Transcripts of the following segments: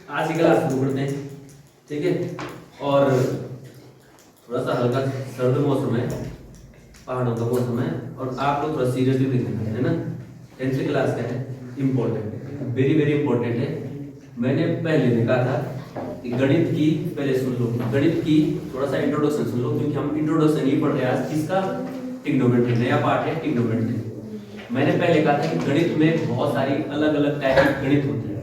आज की क्लास शुरू करते हैं, ठीक है। और थोड़ा सा हल्का सर्द मौसम है, पहाड़ों का मौसम है, और आप लोग थोड़ा सीरियसली देखना है ना। 10th क्लास का है, इम्पोर्टेंट, वेरी वेरी इंपॉर्टेंट है। मैंने पहले भी कहा था कि गणित की पहले सुन लो, गणित की थोड़ा सा इंट्रोडक्शन सुन लो, क्योंकि हम इंट्रोडक्शन ही पढ़ रहे हैं आज। किसका? ट्रिग्नोमेट्री, नया पार्ट है ट्रिग्नोमेट्री। मैंने पहले कहा था कि गणित में बहुत सारी अलग अलग टाइप की गणित होती है,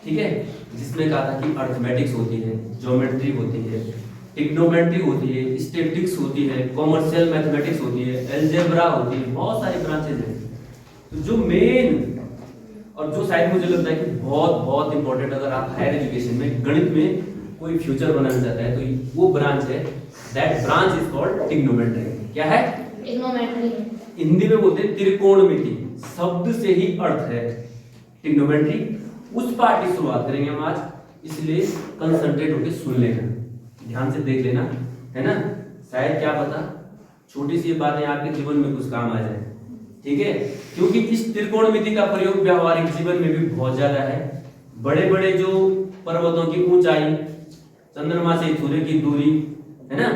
ठीक है। जिसमें कहा था कि अर्थमेटिक्स होती है, ज्योमेट्री होती है, ट्रिग्नोमेट्री होती है, स्टैटिस्टिक्स होती है, कॉमर्शियल मैथमेटिक्स होती है, अलजेब्रा होती है, बहुत सारी ब्रांचेज हैं। तो जो मेन और जो शायद मुझे लगता है कि बहुत बहुत इंपॉर्टेंट, अगर आप हायर एजुकेशन में गणित में कोई फ्यूचर बनाना चाहता है तो वो ब्रांच है, that branch is called trigonometry. क्या है? ट्रिग्नोमेट्री। हिंदी में बोलते हैं त्रिकोणमिति, शब्द से ही अर्थ है ट्रिग्नोमेट्री। उस पार्ट की शुरुआत करेंगे हम आज, इसलिए कंसंट्रेट होकर सुन लेना, ध्यान से देख लेना, है ना। शायद क्या पता छोटी सी बातें आपके जीवन में कुछ काम आ जाए, ठीक है। क्योंकि इस त्रिकोणमिति का प्रयोग व्यवहारिक जीवन में भी बहुत ज्यादा है। बड़े बड़े जो पर्वतों की ऊंचाई, चंद्रमा से सूर्य की दूरी, है ना,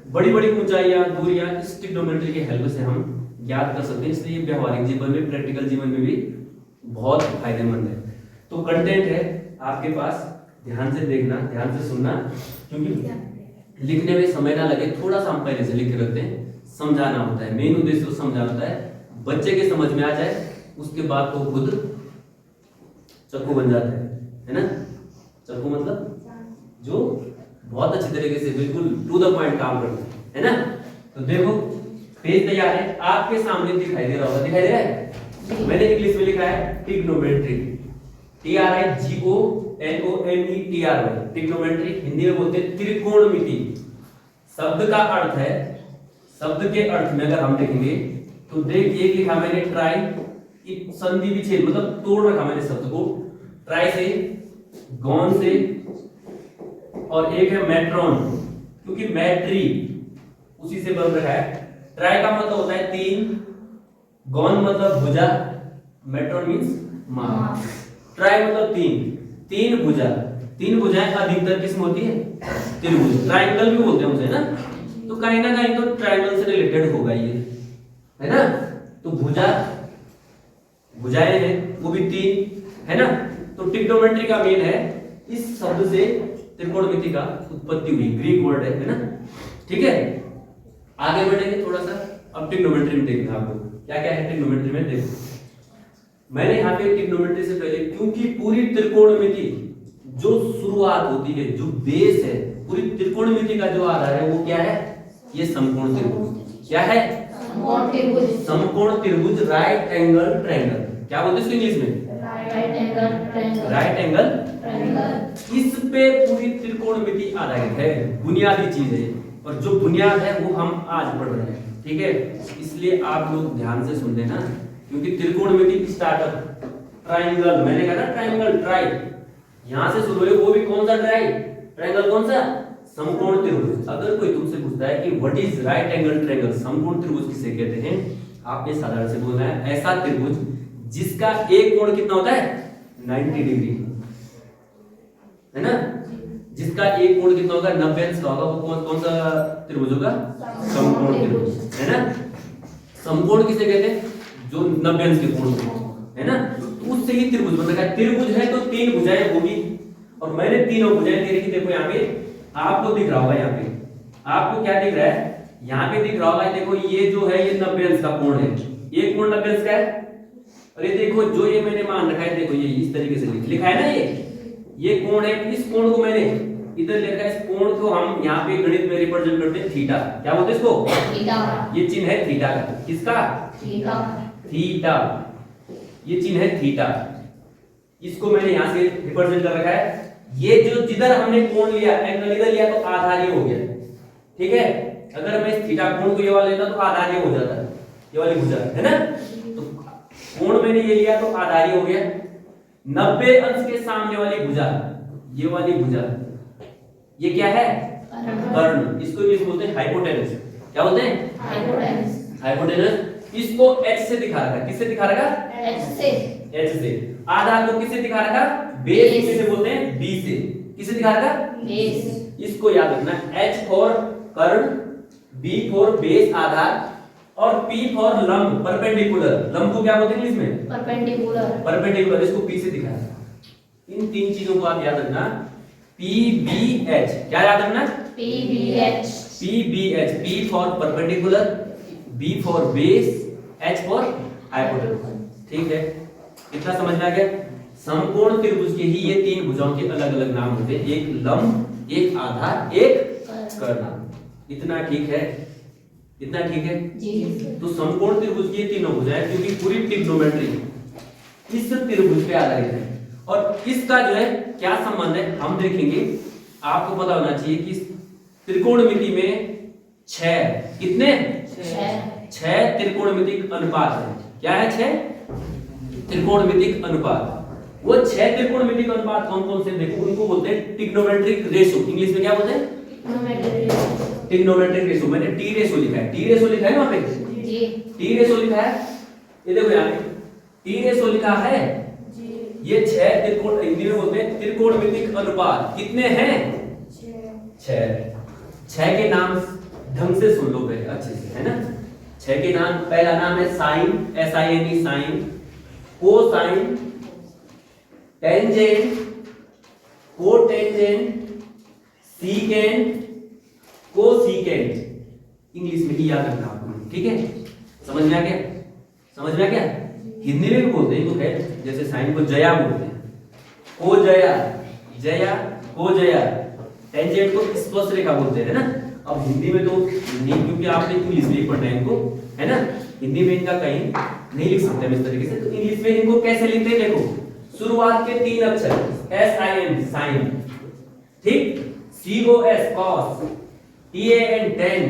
बड़ी बड़ी ऊंचाइयां, दूरियां इस ट्रिग्नोमेट्री के हेल्प से हम ज्ञात कर सकते हैं। इसलिए व्यवहारिक जीवन में, प्रैक्टिकल जीवन में भी बहुत फायदेमंद है। तो कंटेंट है आपके पास, ध्यान से देखना, ध्यान से सुनना, क्योंकि लिखने में समय ना लगे, थोड़ा सा हम पहले से लिख के रखते हैं। समझाना होता है, मेन उद्देश्य तो समझाना होता है, बच्चे के समझ में आ जाए, उसके बाद तो खुद चक्कू बन जाता है ना। चक्कू मतलब जो बहुत अच्छी तरीके से बिल्कुल टू द पॉइंट काम करता है ना। तो देखो पेज तैयार है, आपके सामने दिखाई दे रहा होगा, दिखाई दे रहा है? मैंने इंग्लिश में लिखा है ट्रिग्नोमेट्री, TRIGONOMETRY, ट्रिग्नोमेट्री। हिंदी में बोलते हैं त्रिकोणमिति। शब्द का अर्थ है, शब्द के अर्थ में अगर हम देखेंगे तो देख, ये लिखा मैंने ट्राई, एक संधि विच्छेद मतलब तोड़ रखा मैंने शब्द को, ट्राई से, गॉन से, और एक है मेट्रॉन, क्योंकि मैट्री उसी से बन रहा है। ट्राई का मतलब होता है 3, गॉन मतलब भुजा, मेट्रॉन मींस माप। ट्राई मतलब 3 भुजा, 3 भुजाएं अधिकतर किस्म होती है त्रिभुज, ट्रायंगल भी बोलते हैं उसे ना। तो कहीं ना कहीं तो ट्रायंगल से रिलेटेड होगा ये, है ना। तो भुजाएं हैं वो भी 3, है ना। तो ट्रिग्नोमेट्री का मेन है, इस शब्द से त्रिकोणमिति का उत्पत्ति हुई, ग्रीक वर्ड है ना, ठीक है। आगे बढ़ेंगे थोड़ा सा, अब ट्रिग्नोमेट्री में देखना आपको क्या क्या है ट्रिग्नोमेट्री में। देखो मैंने यहाँ पे ट्रिग्नोमेट्री से पहले, क्योंकि पूरी त्रिकोणमिति जो शुरुआत होती है, जो बेस है पूरी त्रिकोणमिति का, जो आधार है वो क्या है? ये समकोण त्रिभुज। क्या है? समकोण त्रिभुज। समकोण त्रिभुज, राइट एंगल ट्रायंगल। क्या बोलते हैं इसको इंग्लिश में? Right angle triangle. Right angle triangle. इस पे पूरी त्रिकोणमिति आधारित है, बुनियादी चीज है, और जो बुनियाद है वो हम आज पढ़ रहे हैं, ठीक है। इसलिए आप लोग ध्यान से सुन लेना, क्योंकि त्रिकोणमिति स्टार्टअप ट्रायंगल, मैंने कहा ना ट्रायंगल, ट्राई यहां से शुरू है, वो भी कौन सा ट्राई? ट्रायंगल कौन सा? समकोण त्रिभुज। अगर कोई तुमसे पूछता है कि what is right angle triangle, समकोण त्रिभुज किसे कहते हैं, आपने साधारण से बोलना है ऐसा त्रिभुज जिसका एक कोण कितना होता है? 90 डिग्री, है ना। जिसका एक कोण कितना होगा? 90 अंश का होगा, वो कौन सा त्रिभुज होगा? समकोण त्रिभुज, है ना। समकोण किसे कहते हैं? जो 90 अंश के कोण, है ना। तो उससे ही त्रिभुज बन रहा है। त्रिभुज है तो 3 भुजाएं होगी, और मैंने तीनों भुजाएं दे रखी। देखो यहाँ पे आपको दिख रहा होगा, यहाँ पे आपको क्या दिख रहा है? यहाँ पे दिख रहा होगा, देखो ये जो है ये 90 अंश का कोण है, ये कोण 90 अंश का है। और ये देखो जो ये मैंने मान रखा है, देखो ये इस तरीके से लिखा है ना, ये कोण है। इस कोण को मैंने इधर लिखा है, इस कोण को हम यहाँ पे गणित में रिप्रेजेंट करते हैं थीटा। क्या बोलते हैं इसको? थीटा। ये चिन्ह है थीटा का। किसका? थीटा। थीटा, ये चिन्ह है थीटा। इसको मैंने यहाँ से रिप्रेजेंट कर रखा है। ये जो जिधर हमने कोण लिया, एंगल इधर लिया, तो आधार ये हो गया, ठीक है। अगर मैं इस थीटा कोण को ये वाला लेता तो आधार ये हो जाता है, ये वाली भुजा, है ना। तो कोण मैंने ये लिया तो आधार ये हो गया। 90 अंश के सामने वाली भुजा, ये वाली भुजा, ये क्या है? कर्ण। इसको इंग्लिश बोलते हैं हाइपोटेनस। क्या बोलते हैं? हाइपोटेनस। हाइपोटेनस। इसको h से दिखा रखा है। किससे दिखा रखा? h से। h से। आधार को किससे दिखा रखा? बेस किसे बोलते हैं? बी से। किसे दिखा रखा? बेस। इसको याद रखना, H फॉर कर्ण, B फॉर बेस आधार और P फॉर लंब परपेंडिकुलर। लंब को क्या बोलते हैं इंग्लिश में? परपेंडिकुलर। परपेंडिकुलर, इसको P से दिखाया। इन तीन चीजों को आप याद रखना, PBH। क्या याद रखना? PBH। PBH, P for perpendicular, B for base, H for hypotenuse. ठीक है, इतना समझ में आ गया? समकोण त्रिभुज के ही ये तीन भुजाओं के अलग अलग नाम होते हैं, एक लंब, एक आधार, एक कर्ण। इतना ठीक है? इतना ठीक है जी। तो समकोण त्रिभुज की ये तीनों भुजाएं, क्योंकि पूरी ट्रिग्नोमेट्री इस त्रिभुज पे आधारित है। और इसका जो है क्या संबंध है हम देखेंगे। आपको पता होना चाहिए कि त्रिकोणमिति में 6 कितने? 6 त्रिकोणमितिक अनुपात है। क्या है? 6 त्रिकोणमितिक अनुपात। वो 6 त्रिकोणमितिक अनुपात कौन कौन से देखो, उनको बोलते हैं ट्रिग्नोमेट्रिक रेशो। इंग्लिश में क्या बोलते हैं? Trigonometric ratio. मैंने टी रेशो लिखा है, टी रेशो लिखा है वहां पे जी। टी रेशो लिखा है, ये देखो यहाँ पे टी रेशो लिखा है। ये 6 त्रिकोण, हिंदी में बोलते हैं त्रिकोणमितिक अनुपात। कितने हैं? 6 के नाम ढंग से सुन लो पहले अच्छे से, है ना? 6 के नाम, पहला नाम है sine, SIN, sine, cosine, tangent, cotangent, secant, cosecant. English में ही याद रखना आपको, ठीक है? समझ में आ गया? समझ में आ गया? हिंदी में भी बोलते हैं इनको, खैर जैसे साइन को जया बोलते हैं, को जया, जया, को जया। टेंजेंट को स्पर्श रेखा बोलते हैं ना। अब हिंदी में तो नहीं, क्योंकि आपने इंग्लिश में ही पढ़ना है इनको, है ना? हिंदी में इनका कहीं नहीं लिख सकते हम इस तरीके से, तो इंग्लिश में इनको कैसे लिखते हैं देखो। शुरुआत के 3 अक्षर SIN, साइन, ठीक, COS, cos, TAN, tan,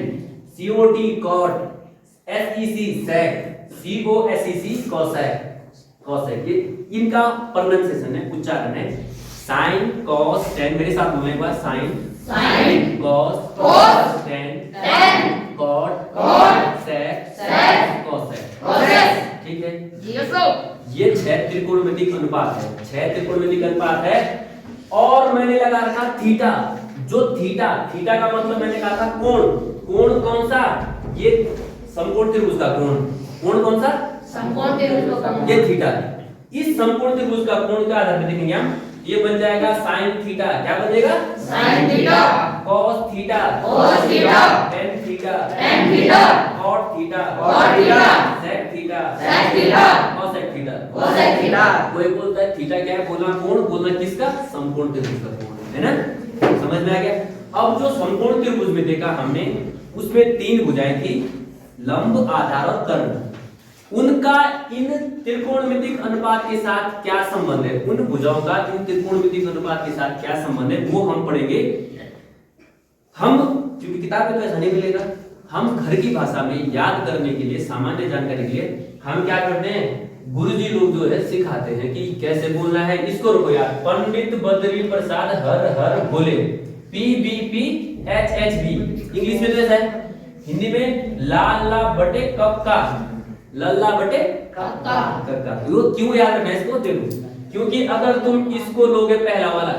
COT, cot, SEC, sec, COSEC, cosec, cosec. ये इनका प्रोनाउंसिएशन है, उच्चारण है। Sine, cos, tan. मेरे साथ बोलने एक बार, sine, sine, cos, cos, tan, tan, cot, cot, sec, sec, cosec, cosec. ठीक है? जी सर। ये 6 त्रिकोणमितिक अनुपात है, 6 त्रिकोणमितिक अनुपात है। और मैंने लगा रखा थीटा, जो थीटा, थीटा का मतलब मैंने कहा था कोण। कोण कौन सा? ये समकोण त्रिभुज का कोण। कोण कौन सा? समकोण त्रिभुज का कोण। ये थीटा। इस समकोण त्रिभुज का कोण के आधार पर देखेंगे हम, ये बन जाएगा साइन थीटा। क्या बनेगा? Sine theta, cos theta, cos theta, tan theta, tan theta, cot theta, cot theta, sec theta, sec theta, cosec theta, cosec theta. कोई बोलता है थीटा क्या है, बोलना कोण, बोलना किसका? समकोण त्रिभुज का कोण, है ना? समझ में आ गया? अब जो समकोण त्रिभुज में देखा हमने, उसमें 3 भुजाएं थी, लंब, आधार और कर्ण। उनका इन त्रिकोणमितिक अनुपात के साथ क्या संबंध है? उन भुजाओं का इन त्रिकोणमितिक अनुपात के साथ क्या संबंध है, वो हम पढ़ेंगे। हम, क्योंकि किताब में तो ऐसा नहीं मिलेगा, हम घर की भाषा में याद करने के लिए, सामान्य जानकारी के लिए हम क्या करते हैं, गुरुजी लोग जो है सिखाते हैं कि कैसे बोलना है। इसको रखो याद, पंडित बद्री प्रसाद हर हर भोले, PBPHHB। इंग्लिश में तो ऐसा है, हिंदी में लाला बटे कक्का, लल्ला बटे कक्का। कक्का। वो क्यों याद रखना है इसको? देखो, क्योंकि अगर तुम इसको लोगे पहला वाला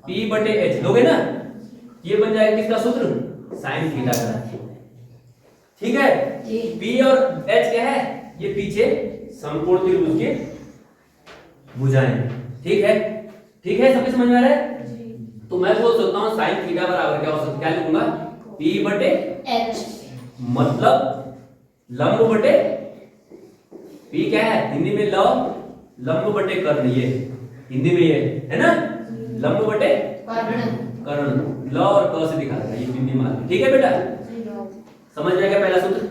P/H लोगे ना, ये बन जाएगा किसका सूत्र? साइन थीटा का, ठीक है? जी। P और H क्या है? ये पीछे समकोण त्रिभुज के भुजाएं, ठीक है? ठीक है, सबके समझ में आ रहा है? तो मैं बोल सकता हूं साइन थीटा बराबर क्या हो सकता है? क्या लिखूंगा? P/H, मतलब लंब बटे P क्या है हिंदी में? लंब बटे कर्ण। ये हिंदी में ये है ना, लंब बटे कर्ण। ल और क से दिखा रहा है, ये बिंदी मार, ठीक है बेटा? समझ में आ गया पहला सूत्र?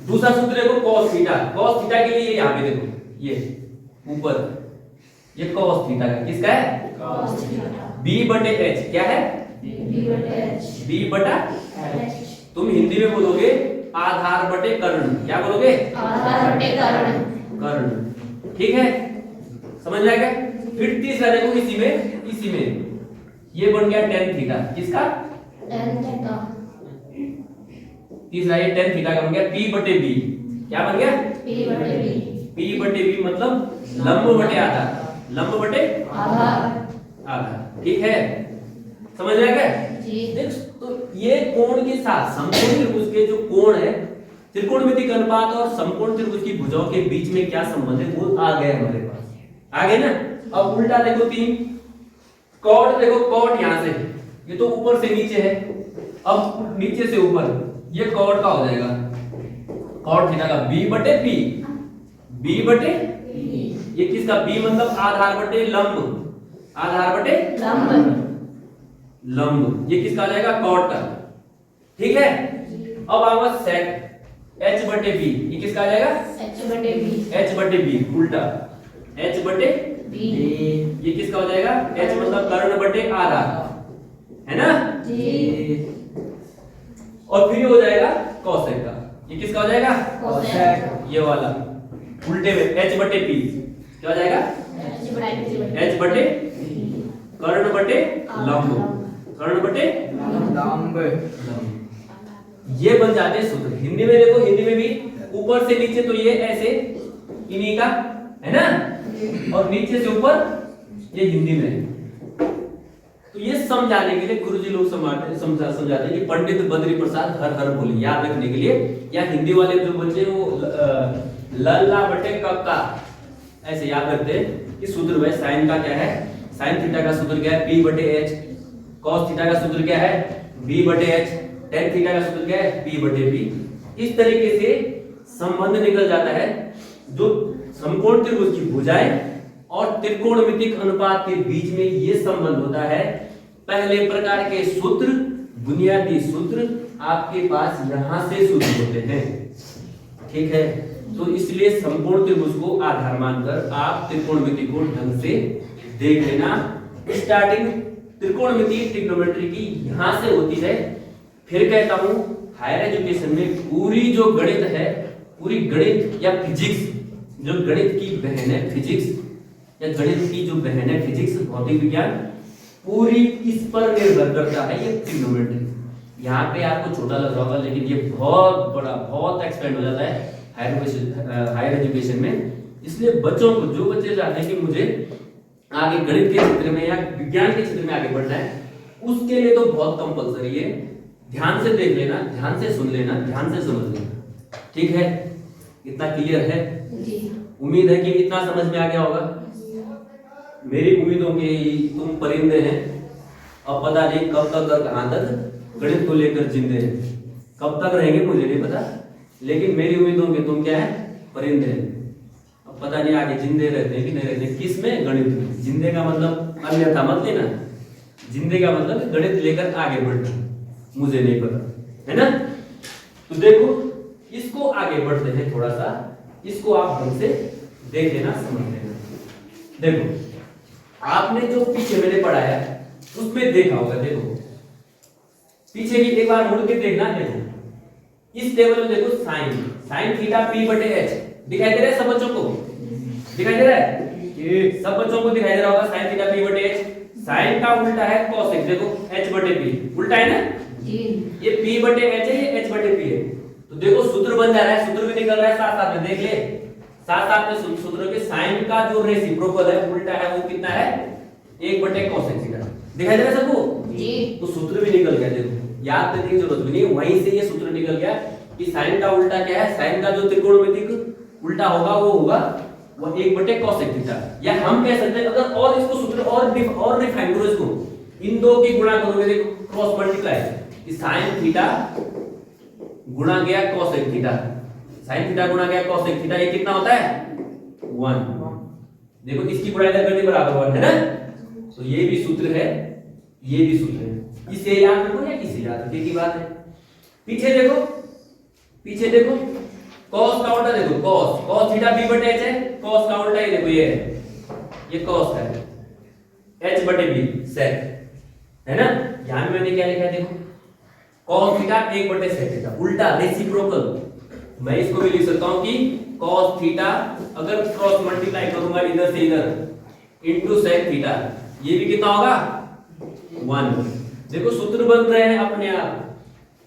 दूसरा सूत्र देखो, cos थीटा। cos थीटा के लिए यहाँ पे देखो, ये ऊपर ये cos थीटा का किसका है? B/H क्या है? B/H। तुम हिंदी में बोलोगे आधार बटे कर्ण। क्या बोलोगे? आधार बटे कर्ण। कर्ण, ठीक है? समझ में आ गया? फिर तीसरा देखो, इसी में ये बन गया tan थीटा। किसका? tan theta. तीसरा ये tan थीटा का बन गया P/B। क्या बन गया? P/B। P/B मतलब लंब बटे आधार। लंब बटे आधार। आधार। ठीक है, समझ रहे क्या? जी। देख, तो ये कोण के साथ समकोण त्रिभुज के जो कोण है, त्रिकोणमितिक अनुपात और समकोण त्रिभुज की भुजाओं के बीच में क्या संबंध है वो आ गए हमारे पास। आ गए ना? अब उल्टा देखो, 3 कॉर्ड देखो, कॉर्ड यहां से, ये तो ऊपर से नीचे है, अब नीचे से ऊपर, ये कॉर्ड का हो जाएगा कॉर्ड थीटा का b बटे p, b बटे ये किसका b मतलब आधार बटे लंब, आधार बटे लंब। लंब, ये किसका आ जाएगा? कॉर्ड का। ठीक है, अब आऊंगा सेक h बटे b, ये किसका आ जाएगा? h बटे b। h बटे b उल्टा h बटे b, ये किसका हो जाएगा? h मतलब कर्ण बटे आधार, है ना? जी। और फिर ये हो जाएगा कोसेक का, ये किसका हो जाएगा? कोसेक। ये वाला उल्टे में h बटे p क्या हो जाएगा? h बटे कर्ण बटे लंब, कर्ण बटे लंब। ये बन जाते हैं सूत्र। हिंदी में देखो, हिंदी में भी ऊपर से नीचे तो ये ऐसे इन्हीं का है ना, और नीचे से ऊपर ये हिंदी में। तो ये समझाने के लिए गुरुजी लोग समझाते हैं कि पंडित बद्री प्रसाद हर हर बोले, याद रखने के लिए। या हिंदी वाले जो बच्चे वो लल्ला बटे कक्का ऐसे याद रखते हैं कि सूत्र भाई साइन का क्या है, साइन थीटा का सूत्र क्या है? p बटे h, cos थीटा का सूत्र क्या है? b बटे h, tan थीटा का सूत्र क्या है? p बटे b। इस तरीके से संबंध निकल जाता है जो समकोण त्रिभुज की भुजाएं और त्रिकोणमितिक अनुपात के बीच में ये संबंध होता है। पहले प्रकार के सूत्र, बुनियादी सूत्र आपके पास यहां से शुरू होते हैं। ठीक है, तो इसलिए समकोण त्रिभुज को आधार मानकर आप त्रिकोणमिति को ढंग से देख लेना। स्टार्टिंग त्रिकोणमिति ट्रिग्नोमेट्री की यहां से होती है। फिर कहता हूं हायर एजुकेशन में पूरी जो गणित है, पूरी गणित या फिजिक्स, जो गणित की बहन है फिजिक्स, या गणित की जो बहन है फिजिक्स, भौतिक विज्ञान, पूरी इस पर निर्भर करता है ये ट्रिग्नोमेट्री। यहाँ पे आपको छोटा लग रहा होगा, लेकिन ये बहुत बड़ा, बहुत एक्सपेंड हो जाता है हायर एजुकेशन में। इसलिए बच्चों को, जो बच्चे चाहते हैं कि मुझे आगे गणित के क्षेत्र में या विज्ञान के क्षेत्र में आगे बढ़ना है, उसके लिए तो बहुत कंपलसरी है। ध्यान से देख लेना, ध्यान से सुन लेना, ध्यान से समझ लेना। ठीक है, इतना क्लियर है? जी। उम्मीद है कि इतना समझ में आ गया होगा। मेरी उम्मीदों के तुम परिंदे हैं, अब पता नहीं कब तक और कहां तक गणित को लेकर जिंदे हैं। कब तक रहेंगे मुझे नहीं पता, लेकिन मेरी उम्मीदों के तुम क्या है? परिंदे हैं। अब पता नहीं आगे जिंदे रहते हैं कि नहीं रहते। किस में? गणित में। जिंदे का मतलब अन्यथा मत लेना, जिंदे का मतलब गणित लेकर आगे बढ़ना, मुझे नहीं पता, है ना? तो देखो, इसको आगे बढ़ते हैं थोड़ा सा, इसको आप ढंग से देख लेना, समझ लेना। देखो, आपने जो पीछे मैंने पढ़ाया उसमें देखा होगा, देखो पीछे भी एक बार मुड़ के देखना। देखो इस टेबल में देखो, साइन थीटा p बटे h दिखाई दे रहा है सब बच्चों को? दिखाई दे रहा है? ये सब बच्चों को दिखाई दे रहा होगा, साइन थीटा p बटे h। साइन का उल्टा है कोसेक, देखो h बटे p, उल्टा है ना जी। ये p बटे h है, ये h बटे p है। तो देखो सूत्र बन जा रहा है, सूत्र भी निकल रहा है साथ साथ में, देख ले साथ साथ में सूत्र के साइन का जो रेसिप्रोकल है, उल्टा है, वो कितना है? 1 बटे कोसेक थीटा। दिखाई दे रहा है सबको? जी। तो सूत्र भी निकल गया। देखो याद करने की जरूरत भी नहीं, वहीं से ये सूत्र निकल गया कि साइन का उल्टा क्या है? साइन का जो त्रिकोणमितिक उल्टा होगा वो होगा वो 1 बटे कोसेक थीटा। या हम कह सकते हैं, अगर और इसको सूत्र और रिफाइन करो, इसको इन दो की गुणा करोगे, देखो क्रॉस मल्टीप्लाई, कि साइन थीटा गुणा गया कोसेक थीटा, साइन थीटा गुणा गया कोसेक थीटा, ये कितना होता है? 1। देखो इसकी गुणा इधर कर दी, बराबर 1 है ना? तो ये भी सूत्र है, ये भी सूत्र है। इसे याद रखो या इसे याद रखने की बात है। पीछे देखो, पीछे देखो, cos का उल्टा देखो, cos थीटा b बटे h है, cos का उल्टा ही देखो ये है, ये cos है, h बटे b sec, है ना? यहां में मैंने क्या लिखा है देखो, cos थीटा 1 बटे sec थीटा, उल्टा रेसिप्रोकल। मैं इसको भी लिख सकता हूं कि cos थीटा अगर क्रॉस मल्टीप्लाई करूंगा इधर से इधर इनटू sec थीटा, ये भी कितना होगा? 1। देखो सूत्र बन रहे हैं अपने आप।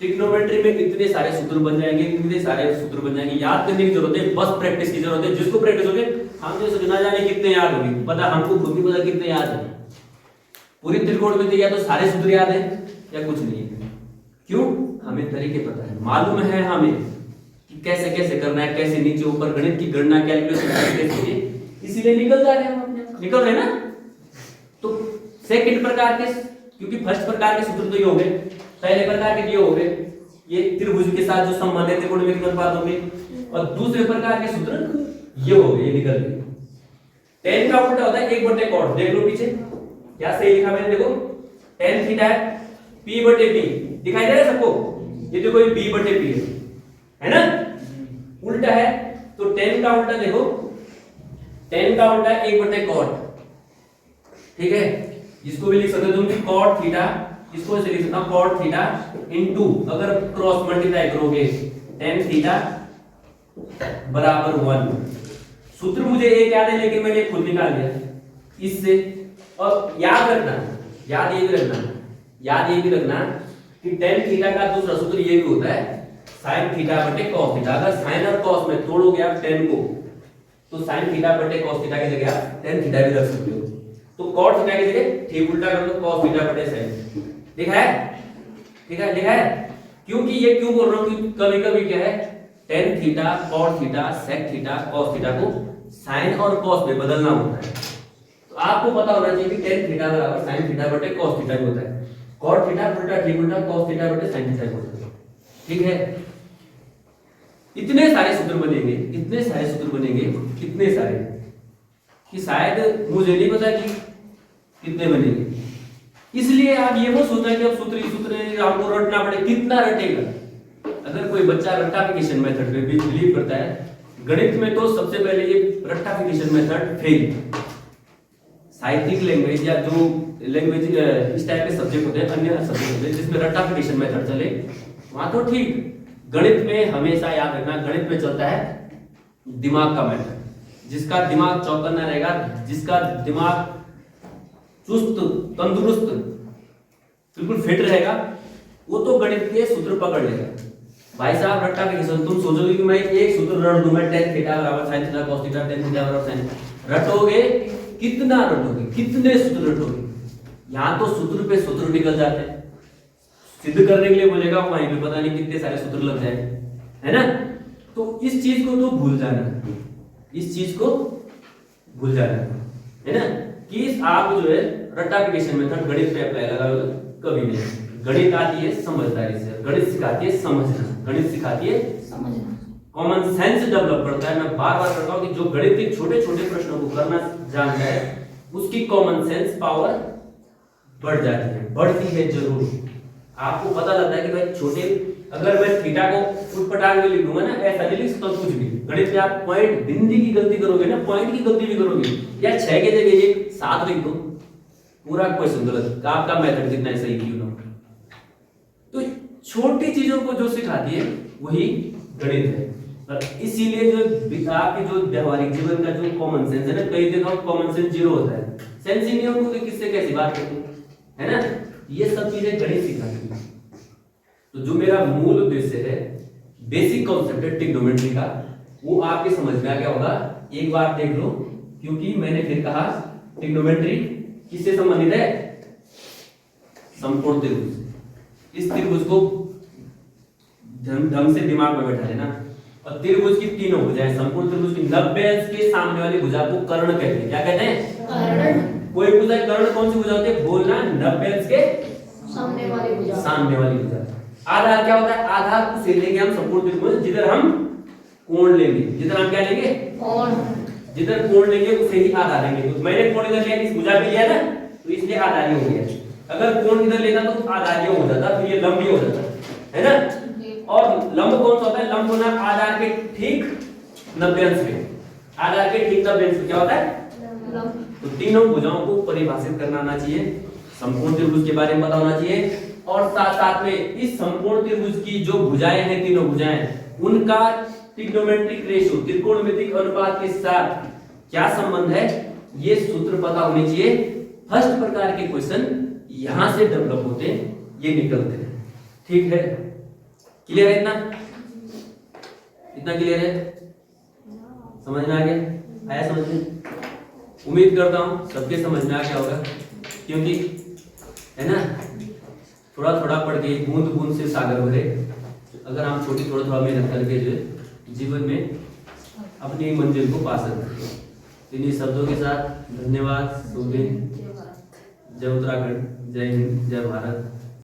ट्रिग्नोमेट्री में इतने सारे सूत्र बन जाएंगे, इतने सारे सूत्र बन जाएंगे, याद करने की जरूरत है, बस प्रैक्टिस की जरूरत है। जिसको प्रैक्टिस होगी हम जैसे ना जाने कितने याद होगी, पता हमको खुद भी पता कितने याद है। पूरी त्रिकोणमिति या तो सारे सूत्र याद है या कुछ नहीं है। क्यों? हमें तरीके पता है, मालूम है हमें कि कैसे कैसे करना है, कैसे नीचे ऊपर गणित की गणना कैलकुलेशन कैसे, इसीलिए निकल जा रहे हैं हम, निकल रहे हैं ना। तो सेकंड प्रकार के, क्योंकि फर्स्ट प्रकार के सूत्र तो ये हो गए, पहले प्रकार के ये हो गए, ये त्रिभुज के साथ जो संबंध है त्रिकोणमिति अनुपात हो गए, और दूसरे प्रकार के सूत्र ये हो गए, ये निकल गए। tan का उल्टा होता है 1/cos, देख लो पीछे क्या सही लिखा मैंने, देखो tan थीटा p/p, दिखाई दे रहा है सबको? ये देखो ये b/p है ना, उल्टा है। तो tan का उल्टा देखो, tan का उल्टा 1/cot, ठीक है। इसको भी लिख सकते हो तुम cot थीटा, इसको ऐसे लिख सकता हूं cot थीटा इनटू, अगर क्रॉस मल्टीप्लाई करोगे tan थीटा बराबर 1। सूत्र मुझे एक याद है लेकिन मैंने खुद निकाल दिया इससे। और याद रखना, याद ये भी रखना कि tan थीटा का दूसरा सूत्र ये भी होता है sin थीटा बटे cos थीटा। अगर sin और cos में तोड़ोगे आप tan को, तो sin थीटा बटे cos थीटा की जगह आप tan थीटा भी रख सकते हो। तो cot थीटा की जगह ठीक उल्टा कर दो, cos थीटा बटे sin। लिखा है। क्योंकि ये क्यों बोल रहा हूं कि कभी कभी क्या है, tan theta cot theta sec theta cos theta को sin और cos में बदलना होता है। तो आपको पता होना चाहिए कि tan थीटा बराबर sin थीटा बटे cos थीटा भी होता है, cot थीटा उल्टा ठीक उल्टा cos थीटा बटे sin थीटा होता है, ठीक है। इतने सारे सूत्र बनेंगे, कितने सारे कि शायद मुझे नहीं पता कि कितने बनेंगे। इसलिए आप ये मत सोचना कि अब सूत्र आपको रटना पड़े, कितना रटेगा। अगर कोई बच्चा रट्टाफिकेशन मेथड पे भी बिलीव करता है, गणित में तो सबसे पहले ये रट्टाफिकेशन मेथड फेल। साहित्यिक लैंग्वेज या जो लैंग्वेज इस टाइप के सब्जेक्ट होते हैं, अन्य सब्जेक्ट होते हैं जिसमें रट्टाफिकेशन मेथड चले, वहां तो ठीक। गणित में हमेशा याद रखना, गणित में चलता है दिमाग का मेथड। जिसका दिमाग चौकन्ना रहेगा, जिसका दिमाग चुस्त तंदुरुस्त बिल्कुल फिट रहेगा, वो तो गणित के सूत्र पकड़ लेगा। भाई साहब रट्टाफिकेशन, तुम सोचोगे कि मैं एक सूत्र रट दूं, मैं tan थीटा बराबर sin theta cos theta tan theta बराबर sin, रटोगे कितना रटोगे, कितने सूत्र रटोगे? यहां तो सूत्र पे सूत्र निकल जाते हैं। सिद्ध करने के लिए बोलेगा वहीं पे पता नहीं कितने सारे सूत्र लग जाए, है ना। तो इस चीज को तो भूल जाना, है ना, कि आप जो है रट्टाफिकेशन मेथड गणित पे अप्लाई लगाओगे कभी नहीं। गणित आती है समझदारी से, गणित सिखाती है समझना, गणित सिखाती है समझना, कॉमन सेंस डेवलप करता है। मैं बार बार कहता हूं कि जो गणित के छोटे छोटे प्रश्नों को करना जानता है, उसकी कॉमन सेंस पावर बढ़ जाती है, बढ़ती है जरूर। आपको पता लगता है कि भाई छोटे, अगर मैं थीटा को उठपटांग में लिख दूंगा ना, ऐसा नहीं लिख सकता कुछ भी। गणित में आप पॉइंट बिंदी की गलती करोगे ना, पॉइंट की गलती भी करोगे, या 6 के जगह ये 7 लिख दो, पूरा क्वेश्चन गलत। आपका मेथड कितना सही क्यों ना। तो छोटी चीजों को जो सिखाती है वही गणित है। और इसीलिए जो आपके जो व्यवहारिक जीवन का जो कॉमन सेंस है ना, कई जगह कॉमन सेंस जीरो होता है, सेंस ही नहीं होता कि किससे कैसी बात करते हैं, है ना। ये सब चीजें गणित सिखाती है। तो जो मेरा मूल उद्देश्य है, बेसिक कॉन्सेप्ट है ट्रिग्नोमेट्री का, वो आपके समझ में आ गया होगा। एक बार देख लो, क्योंकि मैंने फिर कहा ट्रिग्नोमेट्री किससे संबंधित है? समकोण त्रिभुज। इस त्रिभुज को ढंग से दिमाग में बैठा लेना। और त्रिभुज की तीनों भुजाएं, समकोण त्रिभुज की 90 अंश के सामने वाली भुजा को कर्ण कहते हैं। क्या कहते हैं? कर्ण। कोई भुजा कर्ण कौन सी भुजा होती है? बोलना 90 अंश के सामने वाली भुजा। आधार क्या होता है? आधार उसे लेंगे हम समकोण त्रिभुज जिधर हम कोण लेंगे, जिधर हम क्या लेंगे? कोण। जिधर कोण लेंगे उसे ही आधार लेंगे। तो मैंने कोण इधर लिया, इस भुजा पे लिया ना, तो इसलिए आधार हो गया। अगर कोण इधर लेता तो आधार हो जाता, फिर ये लंब हो जाता, है ना। और लंब कौन सा होता है? लंब होना आधार के ठीक 90 अंश पे। आधार के ठीक 90 अंश पे क्या होता है? लंब। तो तीनों भुजाओं को परिभाषित करना आना चाहिए, समकोण त्रिभुज के बारे में पता होना चाहिए, और साथ साथ में इस समकोण त्रिभुज की जो भुजाएं हैं, तीनों भुजाएं, उनका ट्रिग्नोमेट्रिक रेशियो, त्रिकोणमितिक अनुपात के साथ क्या संबंध है, ये सूत्र पता होने चाहिए। फर्स्ट प्रकार के क्वेश्चन यहां से डेवलप होते हैं, ये निकलते हैं। ठीक है, क्लियर है? इतना क्लियर है? समझ में आ गया? आया समझ में? उम्मीद करता हूँ सबके समझ में आ गया होगा, क्योंकि है ना, थोड़ा थोड़ा पढ़ के बूंद बूंद से सागर भरे। अगर हम छोटी थोड़ा थोड़ा मेहनत करके जो है जीवन में अपनी मंजिल को पा सकते हैं। इन्हीं शब्दों के साथ धन्यवाद। शुभ दिन। जय उत्तराखंड, जय हिंद, जय भारत।